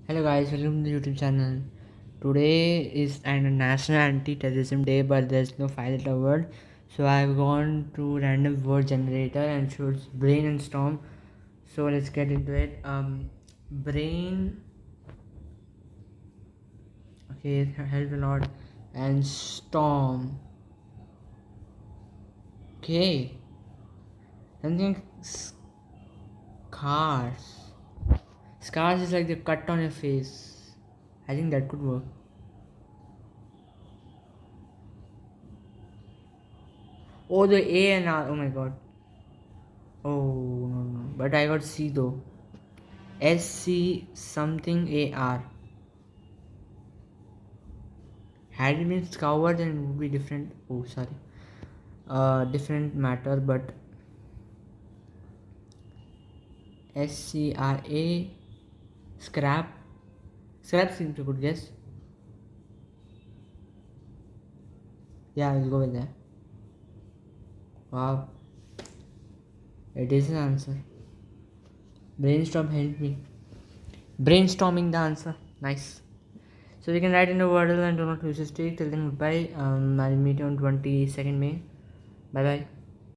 Hello guys, welcome to the YouTube channel. Today is an National Anti-Terrorism Day, but there's no 5 letter word. So I've gone to random word generator and chose brain and storm. So let's get into it. Brain. Okay, it helped a lot. And storm. Okay. Something scars. Scars is like the cut on your face. I think that could work. Oh, the A and R. Oh my god. Oh no. But I got C though. SC something AR. Had it been scoured then it would be different. Oh sorry. Different matter, but SCRA scrap. Scrap seems a good guess. Yeah, I'll go with that. Wow. It is an answer. Brainstorm helped me. Brainstorming the answer. Nice. So we can write in a wordle and do not lose a streak. Till then, goodbye. I'll meet you on 22nd May. Bye bye.